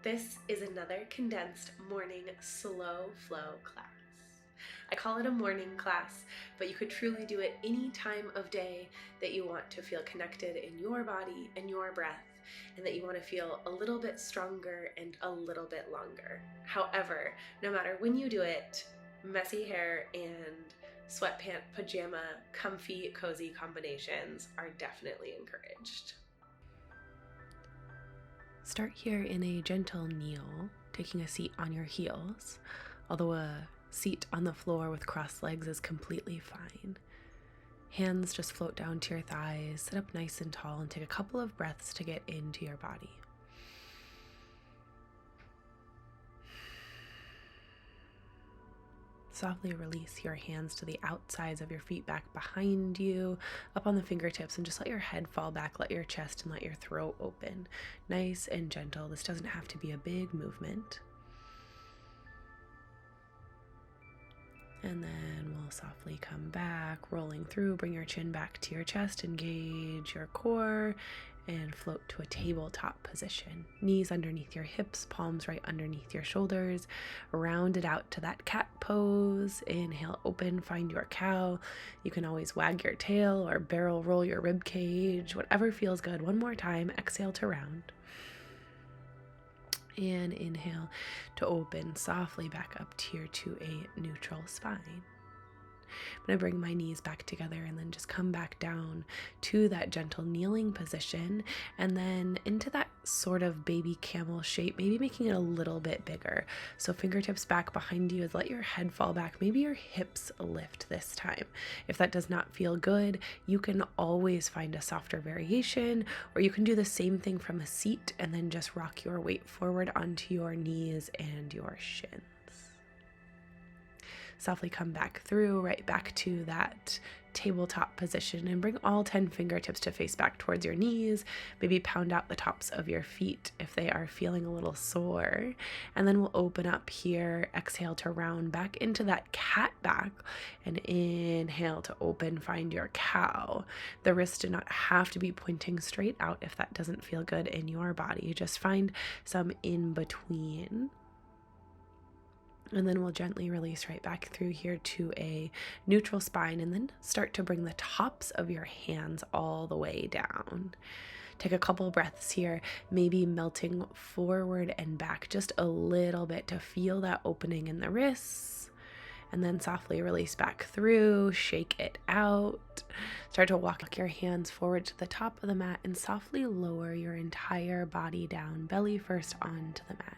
This is another condensed morning slow flow class. I call it a morning class, but you could truly do it any time of day that you want to feel connected in your body and your breath, and that you want to feel a little bit stronger and a little bit longer. However, no matter when you do it, messy hair and sweatpant, pajama, comfy, cozy combinations are definitely encouraged. Start here in a gentle kneel, taking a seat on your heels, although a seat on the floor with crossed legs is completely fine. Hands just float down to your thighs, sit up nice and tall, and take a couple of breaths to get into your body. Softly release your hands to the outsides of your feet back behind you, up on the fingertips, and just let your head fall back, let your chest and let your throat open. Nice and gentle. This doesn't have to be a big movement. And then we'll softly come back, rolling through. Bring your chin back to your chest, engage your core, and float to a tabletop position. Knees underneath your hips, palms right underneath your shoulders. Round it out to that cat pose. Inhale, open, find your cow. You can always wag your tail or barrel roll your rib cage, whatever feels good. One more time, exhale to round. And inhale to open softly back up to a neutral spine. I'm going to bring my knees back together and then just come back down to that gentle kneeling position and then into that sort of baby camel shape, maybe making it a little bit bigger. So fingertips back behind you as let your head fall back. Maybe your hips lift this time. If that does not feel good, you can always find a softer variation, or you can do the same thing from a seat and then just rock your weight forward onto your knees and your shins. Softly come back through, right back to that tabletop position, and bring all 10 fingertips to face back towards your knees. Maybe pound out the tops of your feet if they are feeling a little sore. And then we'll open up here, exhale to round back into that cat back, and inhale to open, find your cow. The wrists do not have to be pointing straight out if that doesn't feel good in your body. Just find some in between. And then we'll gently release right back through here to a neutral spine, and then start to bring the tops of your hands all the way down. Take a couple breaths here, maybe melting forward and back just a little bit to feel that opening in the wrists. And then softly release back through, shake it out. Start to walk your hands forward to the top of the mat and softly lower your entire body down, belly first onto the mat.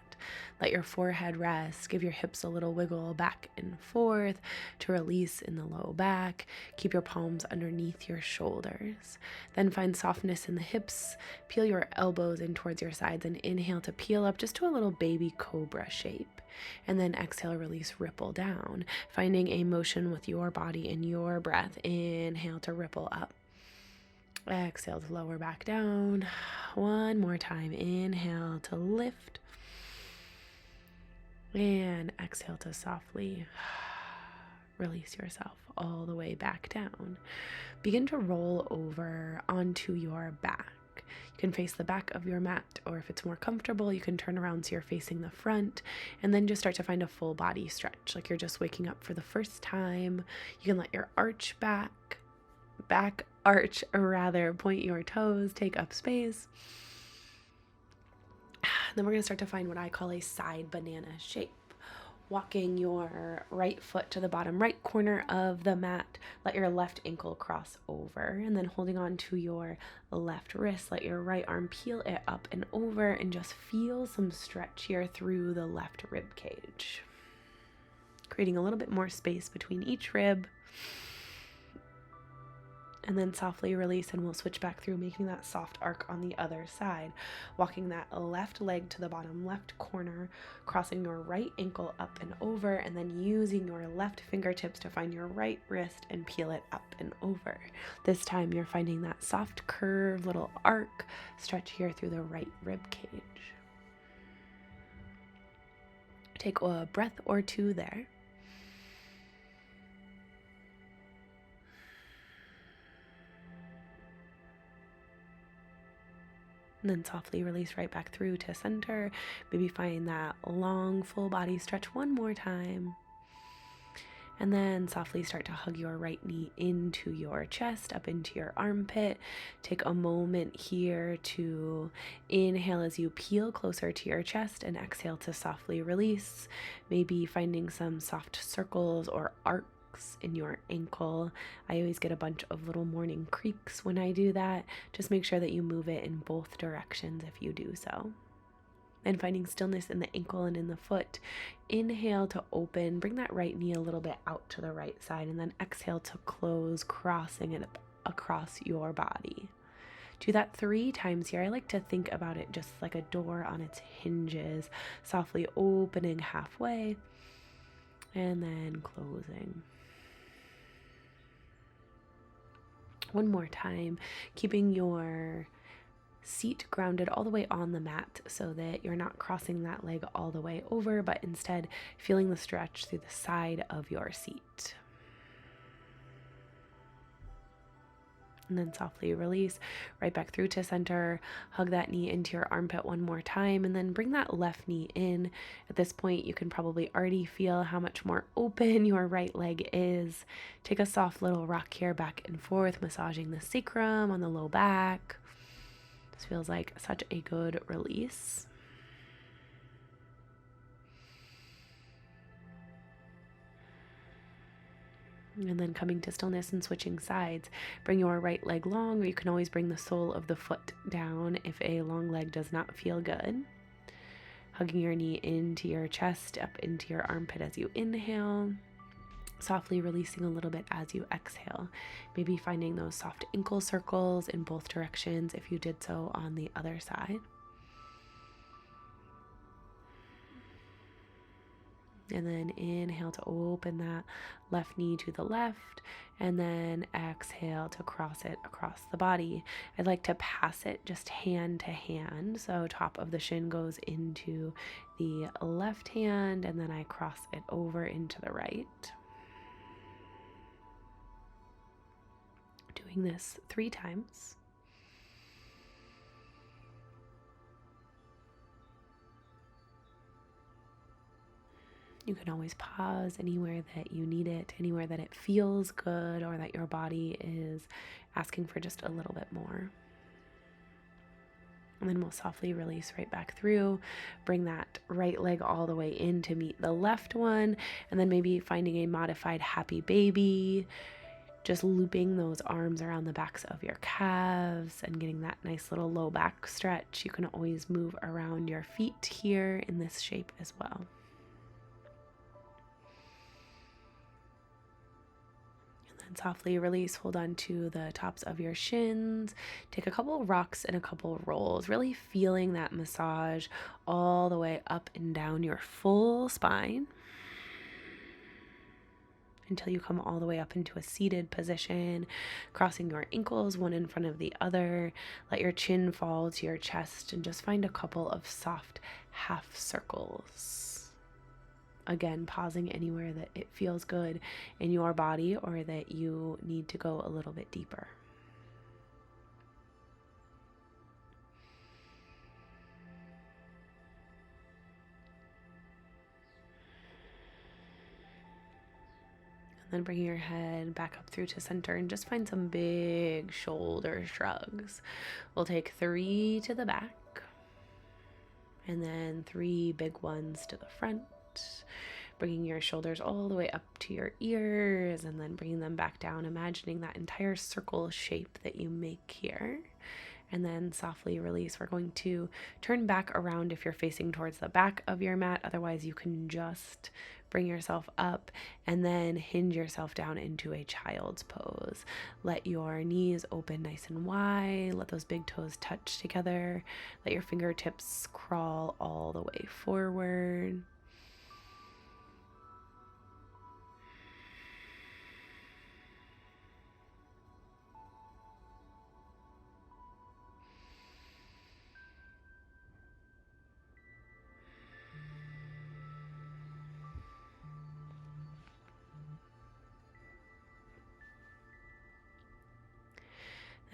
Let your forehead rest. Give your hips a little wiggle back and forth to release in the low back. Keep your palms underneath your shoulders. Then find softness in the hips. Peel your elbows in towards your sides and inhale to peel up just to a little baby cobra shape. And then exhale, release, ripple down, finding a motion with your body and your breath. Inhale to ripple up. Exhale to lower back down. One more time. Inhale to lift. And exhale to softly release yourself all the way back down. Begin to roll over onto your back. You can face the back of your mat, or if it's more comfortable, you can turn around so you're facing the front, and then just start to find a full body stretch, like you're just waking up for the first time. You can let your back arch rather, point your toes, take up space. Then we're going to start to find what I call a side banana shape. Walking your right foot to the bottom right corner of the mat, let your left ankle cross over, and then holding on to your left wrist, let your right arm peel it up and over, and just feel some stretch here through the left rib cage, creating a little bit more space between each rib. And then softly release, and we'll switch back through, making that soft arc on the other side. Walking that left leg to the bottom left corner, crossing your right ankle up and over, and then using your left fingertips to find your right wrist and peel it up and over. This time you're finding that soft curve, little arc stretch here through the right rib cage. Take a breath or two there. And then softly release right back through to center. Maybe find that long full body stretch one more time. And then softly start to hug your right knee into your chest, up into your armpit. Take a moment here to inhale as you peel closer to your chest and exhale to softly release. Maybe finding some soft circles or arcs in your ankle. I always get a bunch of little morning creaks when I do that. Just make sure that you move it in both directions if you do so. And finding stillness in the ankle and in the foot. Inhale to open, bring that right knee a little bit out to the right side, and then exhale to close, crossing it across your body. Do that 3 times here. I like to think about it just like a door on its hinges, softly opening halfway and then closing. One more time, keeping your seat grounded all the way on the mat so that you're not crossing that leg all the way over, but instead feeling the stretch through the side of your seat. And then softly release right back through to center. Hug that knee into your armpit one more time, and then bring that left knee in. At this point, you can probably already feel how much more open your right leg is. Take a soft little rock here back and forth, massaging the sacrum on the low back. This feels like such a good release. And then coming to stillness and switching sides. Bring your right leg long, or you can always bring the sole of the foot down if a long leg does not feel good. Hugging your knee into your chest, up into your armpit as you inhale. Softly releasing a little bit as you exhale. Maybe finding those soft ankle circles in both directions if you did so on the other side. And then inhale to open that left knee to the left, and then exhale to cross it across the body. I'd like to pass it just hand to hand. So top of the shin goes into the left hand, and then I cross it over into the right. Doing this 3 times. You can always pause anywhere that you need it, anywhere that it feels good or that your body is asking for just a little bit more. And then we'll softly release right back through. Bring that right leg all the way in to meet the left one. And then maybe finding a modified happy baby. Just looping those arms around the backs of your calves and getting that nice little low back stretch. You can always move around your feet here in this shape as well. Softly release, hold on to the tops of your shins. Take a couple rocks and a couple rolls, really feeling that massage all the way up and down your full spine until you come all the way up into a seated position, crossing your ankles one in front of the other. Let your chin fall to your chest and just find a couple of soft half circles. Again, pausing anywhere that it feels good in your body or that you need to go a little bit deeper. And then bring your head back up through to center and just find some big shoulder shrugs. We'll take 3 to the back and then 3 big ones to the front. Bringing your shoulders all the way up to your ears and then bringing them back down, imagining that entire circle shape that you make here. And then softly release. We're going to turn back around if you're facing towards the back of your mat. Otherwise, you can just bring yourself up and then hinge yourself down into a child's pose. Let your knees open nice and wide. Let those big toes touch together. Let your fingertips crawl all the way forward.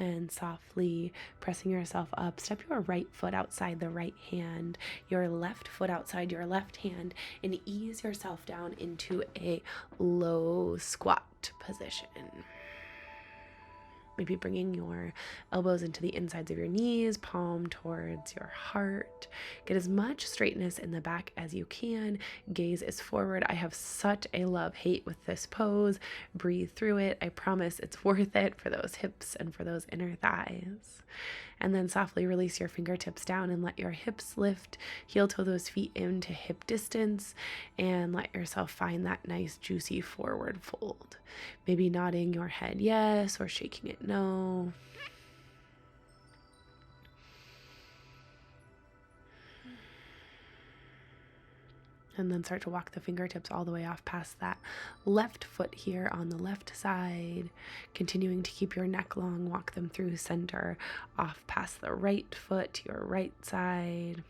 And softly pressing yourself up, step your right foot outside the right hand, your left foot outside your left hand, and ease yourself down into a low squat position. Maybe bringing your elbows into the insides of your knees, palm towards your heart. Get as much straightness in the back as you can. Gaze is forward. I have such a love-hate with this pose. Breathe through it. I promise it's worth it for those hips and for those inner thighs. And then softly release your fingertips down and let your hips lift. Heel toe those feet into hip distance and let yourself find that nice juicy forward fold. Maybe nodding your head yes or shaking it no. And then start to walk the fingertips all the way off past that left foot here on the left side. Continuing to keep your neck long, walk them through center, off past the right foot to your right side.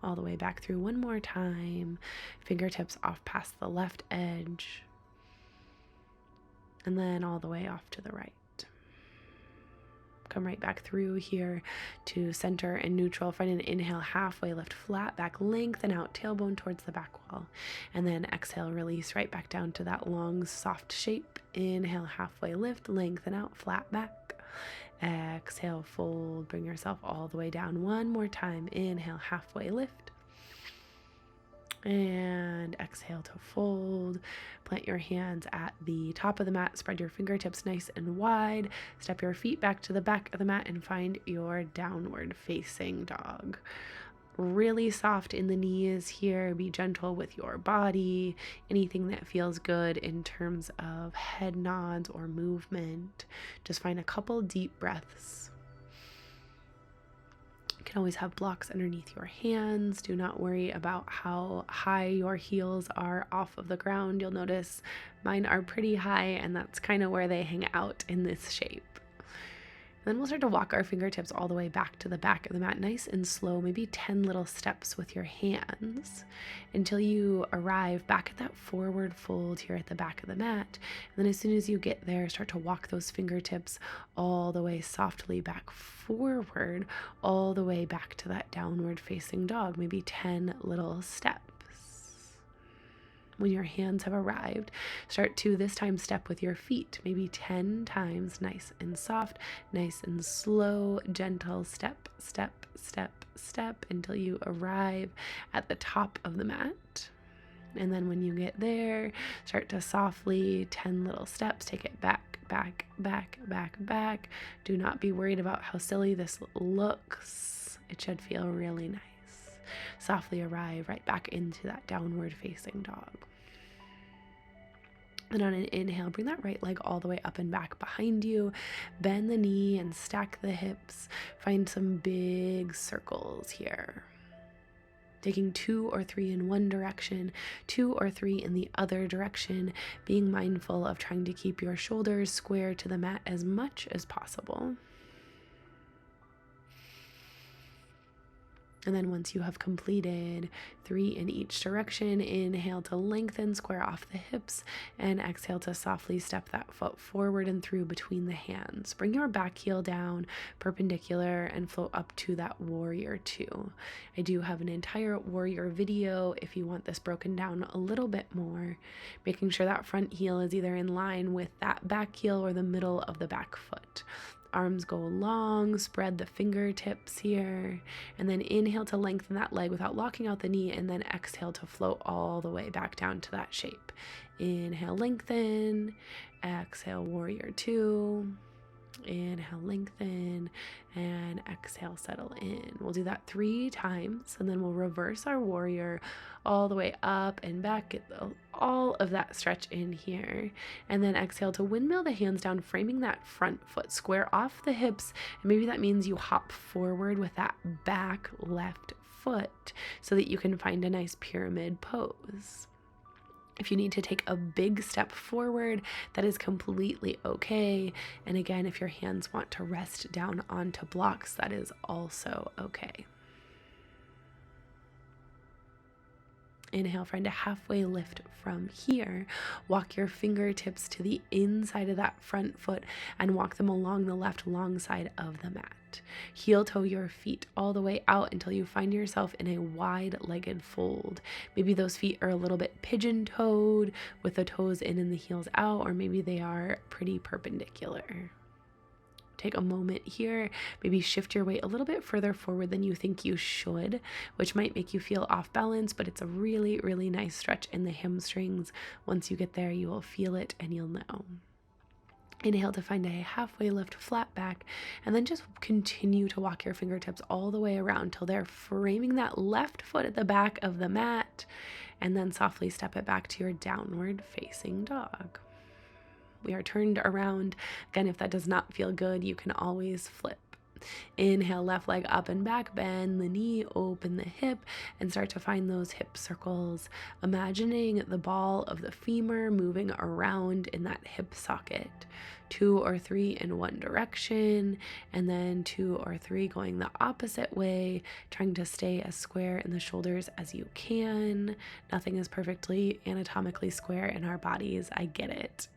All the way back through one more time. Fingertips off past the left edge. And then all the way off to the right. Come right back through here to center and neutral. Find an inhale, halfway lift flat back, lengthen out, tailbone towards the back wall. And then exhale, release right back down to that long, soft shape. Inhale, halfway lift, lengthen out, flat back. Exhale, fold, bring yourself all the way down. One more time. Inhale, halfway lift. And exhale to fold. Plant your hands at the top of the mat. Spread your fingertips nice and wide. Step your feet back to the back of the mat and find your downward facing dog. Really soft in the knees here. Be gentle with your body. Anything that feels good in terms of head nods or movement. Just find a couple deep breaths. You can always have blocks underneath your hands. Do not worry about how high your heels are off of the ground. You'll notice mine are pretty high, and that's kind of where they hang out in this shape. Then we'll start to walk our fingertips all the way back to the back of the mat, nice and slow, maybe 10 little steps with your hands until you arrive back at that forward fold here at the back of the mat. And then as soon as you get there, start to walk those fingertips all the way softly back forward, all the way back to that downward facing dog, maybe 10 little steps. When your hands have arrived, start to this time step with your feet, maybe 10 times, nice and soft, nice and slow, gentle step, step, step, step until you arrive at the top of the mat. And then when you get there, start to softly, 10 little steps, take it back, back, back, back, back. Do not be worried about how silly this looks. It should feel really nice. Softly arrive right back into that downward facing dog. Then on an inhale, bring that right leg all the way up and back behind you. Bend the knee and stack the hips. Find some big circles here. Taking 2 or 3 in one direction, 2 or 3 in the other direction. Being mindful of trying to keep your shoulders square to the mat as much as possible. And then once you have completed 3 in each direction, inhale to lengthen, square off the hips, and exhale to softly step that foot forward and through between the hands. Bring your back heel down perpendicular and float up to that warrior 2. I do have an entire warrior video if you want this broken down a little bit more, making sure that front heel is either in line with that back heel or the middle of the back foot. Arms go long, spread the fingertips here, and then inhale to lengthen that leg without locking out the knee, and then exhale to float all the way back down to that shape. Inhale, lengthen, exhale, warrior 2. Inhale, lengthen, and exhale, settle in. We'll do that 3 times, and then we'll reverse our warrior all the way up and back. Get all of that stretch in here, and then exhale to windmill the hands down, framing that front foot square off the hips, and maybe that means you hop forward with that back left foot so that you can find a nice pyramid pose. If you need to take a big step forward, that is completely okay. And again, if your hands want to rest down onto blocks, that is also okay. Inhale, find a halfway lift from here. Walk your fingertips to the inside of that front foot and walk them along the left long side of the mat. Heel toe your feet all the way out until you find yourself in a wide-legged fold. Maybe those feet are a little bit pigeon-toed with the toes in and the heels out, or maybe they are pretty perpendicular. Take a moment here, maybe shift your weight a little bit further forward than you think you should, which might make you feel off balance, but it's a really, really nice stretch in the hamstrings. Once you get there, you will feel it and you'll know. Inhale to find a halfway lift, flat back, and then just continue to walk your fingertips all the way around till they're framing that left foot at the back of the mat, and then softly step it back to your downward facing dog. We are turned around. Again, if that does not feel good, you can always flip. Inhale, left leg up and back, bend the knee, open the hip, and start to find those hip circles. Imagining the ball of the femur moving around in that hip socket. 2 or 3 in one direction, and then 2 or 3 going the opposite way, trying to stay as square in the shoulders as you can. Nothing is perfectly anatomically square in our bodies. I get it.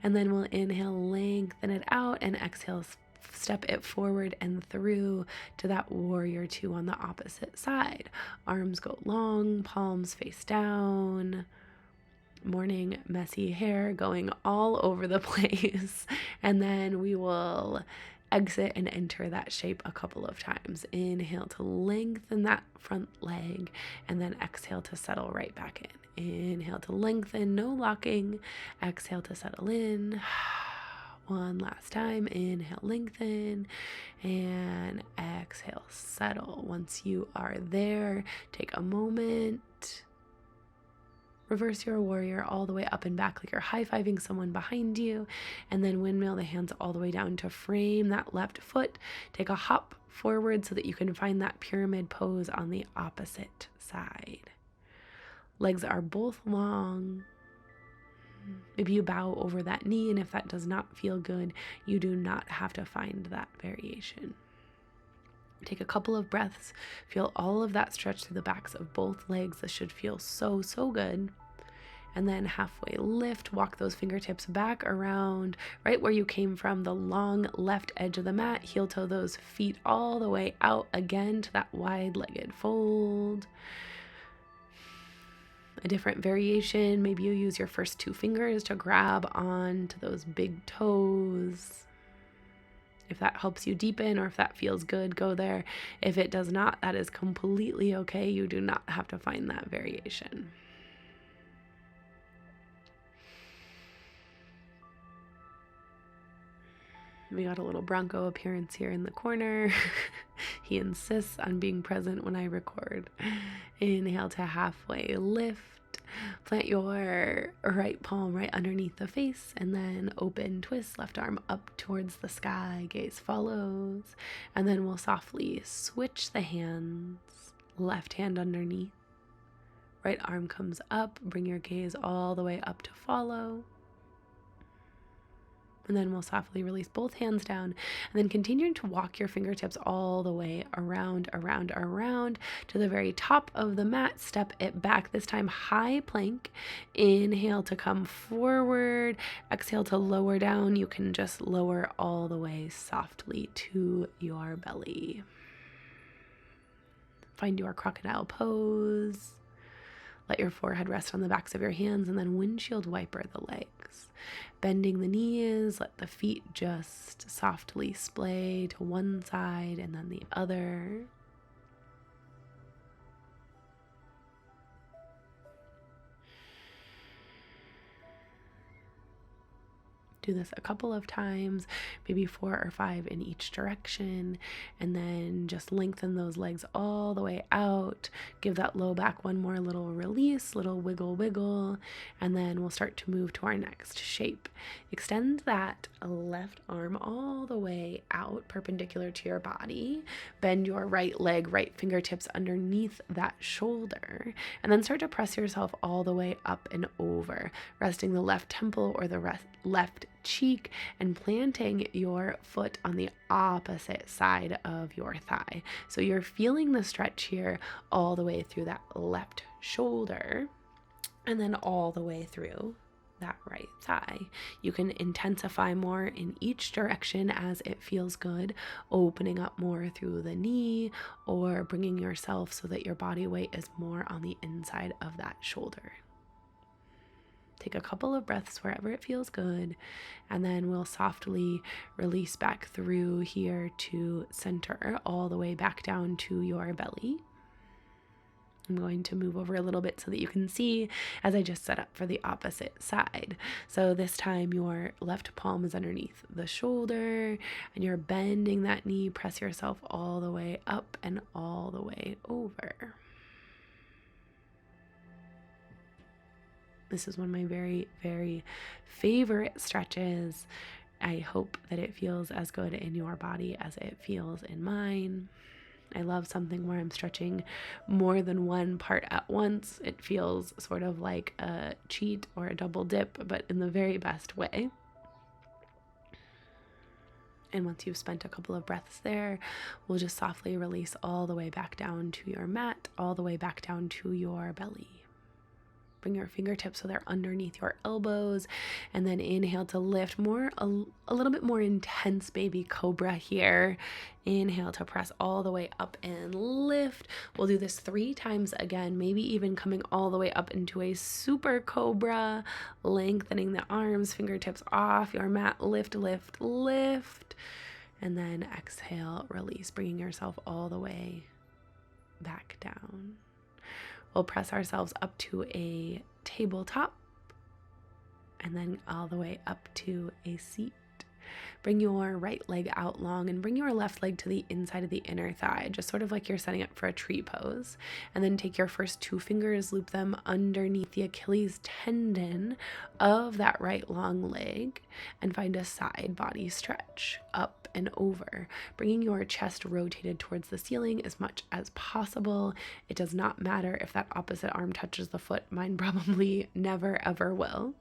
And then we'll inhale, lengthen it out, and exhale, step it forward and through to that warrior 2 on the opposite side. Arms go long, palms face down. Morning messy hair going all over the place. And then we will exit and enter that shape a couple of times. Inhale to lengthen that front leg, and then exhale to settle right back in. Inhale to lengthen, no locking. Exhale to settle in. One last time. Inhale, lengthen, and exhale, settle. Once you are there, take a moment. Reverse your warrior all the way up and back like you're high-fiving someone behind you, and then windmill the hands all the way down to frame that left foot. Take a hop forward so that you can find that pyramid pose on the opposite side. Legs are both long. Maybe you bow over that knee, and if that does not feel good, you do not have to find that variation. Take a couple of breaths. Feel all of that stretch through the backs of both legs. This should feel so, so good. And then halfway lift, walk those fingertips back around right where you came from, the long left edge of the mat. Heel toe those feet all the way out again to that wide-legged fold. A different variation, maybe you use your first 2 fingers to grab onto those big toes. If that helps you deepen, or if that feels good, go there. If it does not, that is completely okay. You do not have to find that variation. We got a little Bronco appearance here in the corner. He insists on being present when I record. Inhale to halfway lift. Plant your right palm right underneath the face, and then open twist, left arm up towards the sky, gaze follows. And then we'll softly switch the hands, left hand underneath. Right arm comes up, bring your gaze all the way up to follow. And then we'll softly release both hands down, and then continue to walk your fingertips all the way around to the very top of the mat. Step it back, this time high plank. Inhale to come forward. Exhale to lower down. You can just lower all the way softly to your belly. Find your crocodile pose. Let your forehead rest on the backs of your hands, and then windshield wiper the legs. Bending the knees, let the feet just softly splay to one side and then the other. Do this a couple of times, maybe 4 or 5 in each direction, and then just lengthen those legs all the way out. Give that low back one more little release, little wiggle, and then we'll start to move to our next shape. Extend that left arm all the way out, perpendicular to your body. Bend your right leg, right fingertips underneath that shoulder, and then start to press yourself all the way up and over, resting the left temple or the left cheek and planting your foot on the opposite side of your thigh. So you're feeling the stretch here all the way through that left shoulder and then all the way through that right thigh. You can intensify more in each direction as it feels good, opening up more through the knee or bringing yourself so that your body weight is more on the inside of that shoulder. Take a couple of breaths wherever it feels good, and then we'll softly release back through here to center, all the way back down to your belly. I'm going to move over a little bit so that you can see as I just set up for the opposite side. So this time your left palm is underneath the shoulder and you're bending that knee. Press yourself all the way up and all the way over. This is one of my very, very favorite stretches. I hope that it feels as good in your body as it feels in mine. I love something where I'm stretching more than one part at once. It feels sort of like a cheat or a double dip, but in the very best way. And once you've spent a couple of breaths there, we'll just softly release all the way back down to your mat, all the way back down to your belly. Bring your fingertips so they're underneath your elbows, and then inhale to lift more, a little bit more intense baby cobra here. Inhale to press all the way up and lift. We'll do this 3 times again, maybe even coming all the way up into a super cobra, lengthening the arms, fingertips off your mat, lift, lift, lift, and then exhale, release, bringing yourself all the way back down. We'll press ourselves up to a tabletop and then all the way up to a seat. Bring your right leg out long and bring your left leg to the inside of the inner thigh, just sort of like you're setting up for a tree pose. And then take your first 2 fingers, loop them underneath the Achilles tendon of that right long leg and find a side body stretch up and over, bringing your chest rotated towards the ceiling as much as possible. It does not matter if that opposite arm touches the foot. Mine probably never ever will.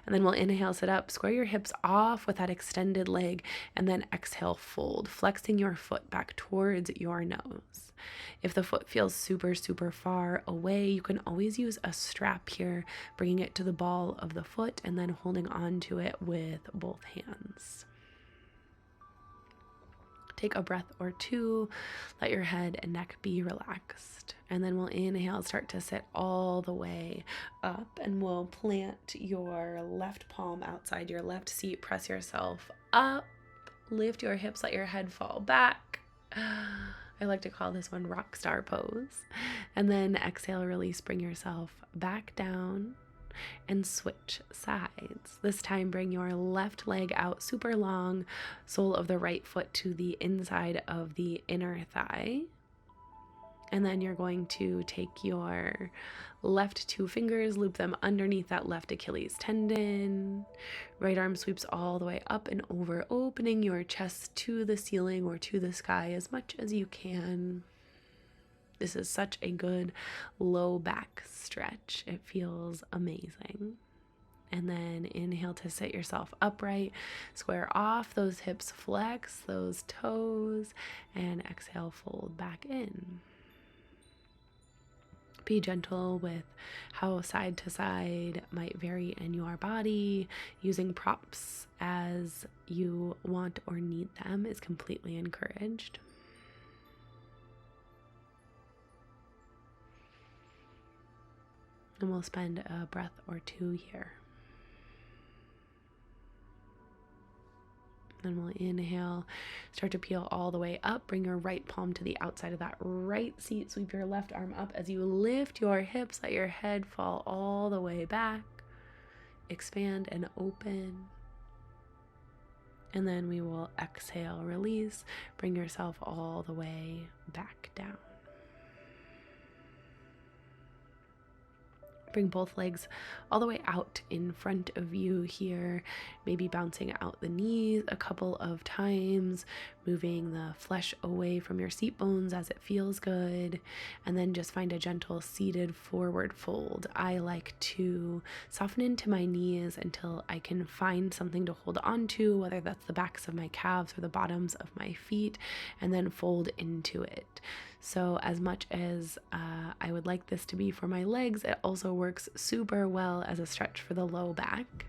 And then we'll inhale, sit up, square your hips off with that extended leg, and then exhale, fold, flexing your foot back towards your nose. If the foot feels super, super far away, you can always use a strap here, bringing it to the ball of the foot and then holding on to it with both hands. Take a breath or 2, let your head and neck be relaxed. And then we'll inhale, start to sit all the way up, and we'll plant your left palm outside your left seat, press yourself up, lift your hips, let your head fall back. I like to call this one rock star pose. And then exhale, release, bring yourself back down and switch sides. This time bring your left leg out super long, sole of the right foot to the inside of the inner thigh. And then you're going to take your left 2 fingers, loop them underneath that left Achilles tendon. Right arm sweeps all the way up and over, opening your chest to the ceiling or to the sky as much as you can. This is such a good low back stretch. It feels amazing. And then inhale to sit yourself upright, square off those hips, flex those toes, and exhale, fold back in. Be gentle with how side to side might vary in your body. Using props as you want or need them is completely encouraged. And we'll spend a breath or 2 here. Then we'll inhale, start to peel all the way up. Bring your right palm to the outside of that right seat. Sweep your left arm up as you lift your hips. Let your head fall all the way back. Expand and open. And then we will exhale, release. Bring yourself all the way back down. Bring both legs all the way out in front of you here, maybe bouncing out the knees a couple of times. moving the flesh away from your seat bones as it feels good, and then just find a gentle seated forward fold. I like to soften into my knees until I can find something to hold on to, whether that's the backs of my calves or the bottoms of my feet, and then fold into it. So as much as I would like this to be for my legs, it also works super well as a stretch for the low back.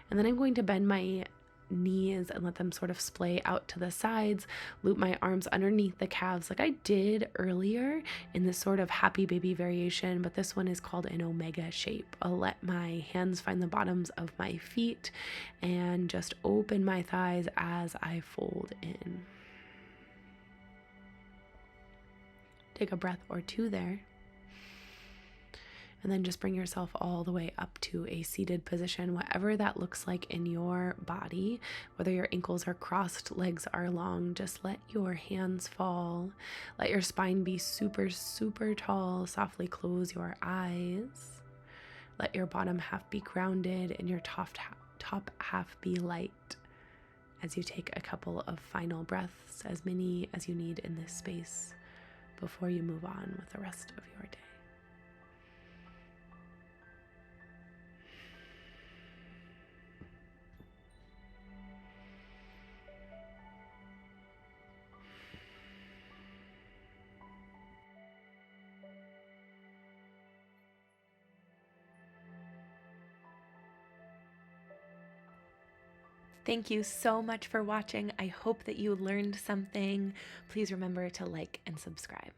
And then I'm going to bend my knees and let them sort of splay out to the sides, loop my arms underneath the calves like I did earlier in this sort of happy baby variation, but this one is called an omega shape. I'll let my hands find the bottoms of my feet and just open my thighs as I fold in. Take a breath or two there. And then just bring yourself all the way up to a seated position, whatever that looks like in your body. Whether your ankles are crossed, legs are long, just let your hands fall. Let your spine be super, super tall. Softly close your eyes. Let your bottom half be grounded and your top half be light. As you take a couple of final breaths, as many as you need in this space, before you move on with the rest of your day. Thank you so much for watching. I hope that you learned something. Please remember to like and subscribe.